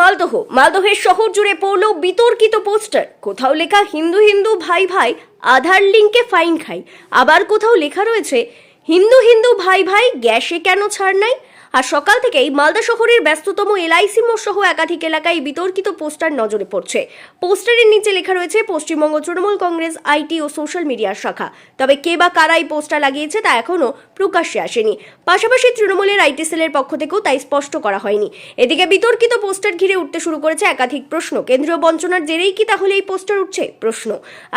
মালদহের শহর জুড়ে পড়ল বিতর্কিত পোস্টার। কোথাও লেখা হিন্দু হিন্দু ভাই ভাই আধার লিঙ্কে ফাইন খাই, আবার কোথাও লেখা রয়েছে হিন্দু হিন্দু ভাই ভাই গ্যাসে কেন ছাড় নাই। আর সকাল থেকেই মালদা শহরের ব্যস্ততম এলআইসি মোড় সহ একাধিক এলাকায় বিতর্কিত পোস্টার নজরে পড়ছে। পোস্টারের নিচে লেখা রয়েছে পশ্চিমবঙ্গ তৃণমূল কংগ্রেস আইটি ও সোশ্যাল মিডিয়ার শাখা। তবে কে বা কারা এই পোস্টার লাগিয়েছে তা এখনো প্রকাশ্যে আসেনি। পাশাপাশি তৃণমূলের আইটি সেলের পক্ষ থেকেও তাই স্পষ্ট করা হয়নি। এদিকে বিতর্কিত পোস্টার ঘিরে উঠতে শুরু করেছে একাধিক প্রশ্ন। কেন্দ্রীয় বঞ্চনার জেরেই কি তাহলে এই পোস্টার উঠছে প্রশ্ন।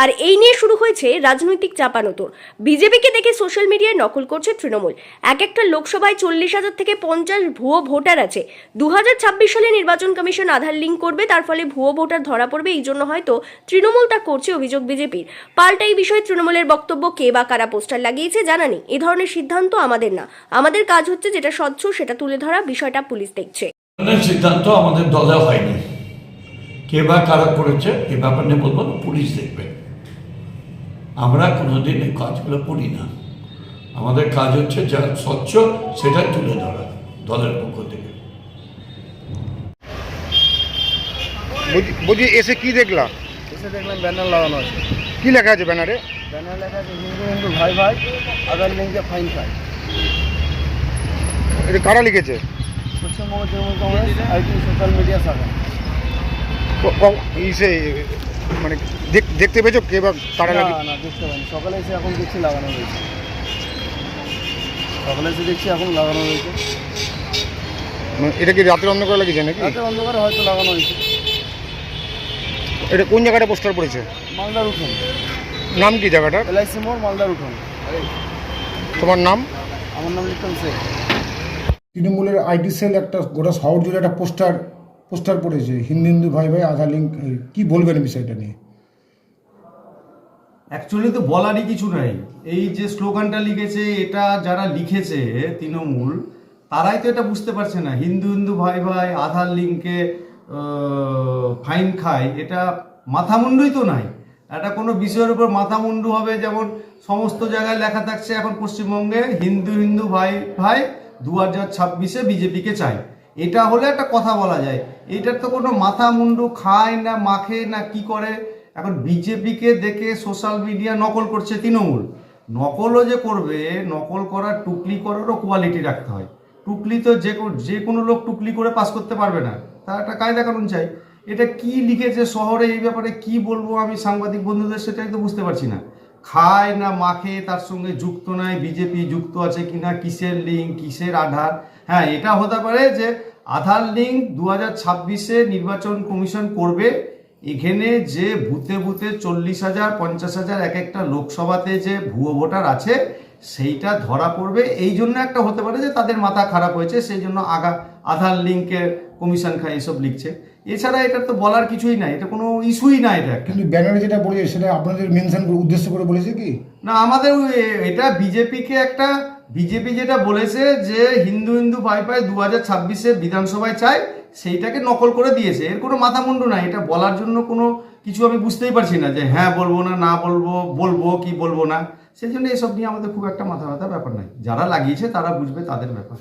আর এই নিয়ে শুরু হয়েছে রাজনৈতিক চাপানোতর। বিজেপিকে দেখে সোশ্যাল মিডিয়ায় নকল করছে তৃণমূল। একটা লোকসভায় 40,000 থেকে 50 ভুয়ো ভোটার আছে। 2026 সালে নির্বাচন কমিশন আধার লিঙ্ক করবে, তার ফলে ভুয়ো ভোটার ধরা পড়বে। এই জন্য হয়তো তৃণমূল তা করছে, অভিযোগ বিজেপির। পাল্টা এই বিষয়ে তৃণমূলের বক্তব্য, কে বা কারা পোস্টার লাগিয়েছে জানা নেই। এই ধরনের সিদ্ধান্ত আমাদের না, আমাদের কাজ হচ্ছে যেটা স্বচ্ছ সেটা তুলে ধরা। বিষয়টা পুলিশ দেখছে। সিদ্ধান্ত আমাদের দলে হয়নি, কে বা কারা করেছে এ ব্যাপার নিয়ে বলবো পুলিশ দেখবে। আমরা কোনোদিন এই কাজগুলো করি না। আমাদের কাজ হচ্ছে যা স্বচ্ছ সেটা তুলে ধরা দলের পক্ষ থেকে। বলছি এসে কি দেখলাম? এসে দেখলাম ব্যানার লাগানো আছে। কি লেখা আছে ব্যানারে? ব্যানার লেখা আছে হিন্দু হিন্দু ভাই ভাই আধার লিঙ্কে ফাইন খাই। এটা কারা লিখেছে? Paschimbanga Trinamool Congress IT social media শাখা। ইসে মানে দেখতে পেয়েছো কে বা কারা না লাগিয়েছে? না দেখতে পাইনি, সকালে এসে এখন দেখছি লাগানো হয়েছে। সকালে এসে দেখছি এখন লাগানো হয়েছে। এটা কি রাতের অন্ধকারে লাগিয়েছে নাকি? রাতের অন্ধকারে হয়তো লাগানো হয়েছে। এটা কোন জায়গাটা পোস্টার পড়েছে? মালদার উঠোন। নাম কি জায়গাটার? এলআইসি মোড়, মালদার উঠোন। তোমার নাম? আমার নাম লিটন শেখ। তৃণমূলের আইটি সেল একটা গোটা শহর জুড়ে একটা পোস্টার পড়েছে হিন্দু হিন্দু ভাই ভাই আধার লিঙ্ক। কি বলবেন বিষয়টা নিয়ে? অ্যাকচুয়ালি তো বলারই কিছু নাই। এই যে স্লোগানটা লিখেছে, এটা যারা লিখেছে তৃণমূল, তারাই তো এটা বুঝতে পারছে না। হিন্দু হিন্দু ভাই ভাই আধার লিঙ্কে ফাইন খায়, এটা মাথামুন্ডুই তো নাই। এটা কোনো বিষয়ের উপর মাথামুন্ডু হবে, যেমন সমস্ত জায়গায় লেখা থাকছে এখন পশ্চিমবঙ্গে হিন্দু হিন্দু ভাই ভাই 2026-এ বিজেপিকে চাই। এটা হলে একটা কথা বলা যায়। এটার তো কোনো মাথামুন্ডু খায় না, মাখে না, কি করে। এখন বিজেপিকে দেখে সোশ্যাল মিডিয়া নকল করছে তৃণমূল। নকলও যে করবে, নকল করার টুকলি করারও কোয়ালিটি রাখতে হয়। টুকলি তো যে কোনো লোক টুকলি করে পাস করতে পারবে না, তার একটা কায়দা কানুন চাই। এটা কি লিখেছে শহরে, এই ব্যাপারে কি বলবো আমি সাংবাদিক বন্ধুদের, সেটাই তো বুঝতে পারছি না। খায় না মাখে, তার সঙ্গে যুক্ত নাই, বিজেপি যুক্ত আছে কিনা, কিসের লিঙ্ক, কিসের আধার। হ্যাঁ, এটা হতে পারে যে আধার লিঙ্ক 2026-এ নির্বাচন কমিশন করবে। এখানে যে বুথে বুথে 40,000 50,000 এক একটা লোকসভাতে যে ভুয়ো ভোটার আছে, সেইটা ধরা পড়বে। এই জন্য একটা হতে পারে যে তাদের মাথা খারাপ হয়েছে, সেই জন্য আধার লিঙ্কের কমিশন খায় এসব লিখছে। এছাড়া এটা তো বলার কিছুই নাই, এটা কোনো ইস্যুই না। এটা কিন্তু ব্যানারে যেটা বলেছে সেটা আপনাদের মেনশন করে উদ্দেশ্য করে বলেছে কি না, আমাদের এটা বিজেপিকে একটা, বিজেপি যেটা বলেছে যে হিন্দু হিন্দু ভাই ভাই 2026-এ বিধানসভায় চাই, সেইটাকে নকল করে দিয়েছে। এর কোনো মাথামুন্ডু নাই। এটা বলার জন্য কোনো কিছু আমি বুঝতেই পারছি না যে হ্যাঁ বলবো না, না বলবো কি বলবো না। সেই জন্য এসব নিয়ে আমাদের খুব একটা মাথা ব্যথা ব্যাপার নাই। যারা লাগিয়েছে তারা বুঝবে, তাদের ব্যাপার।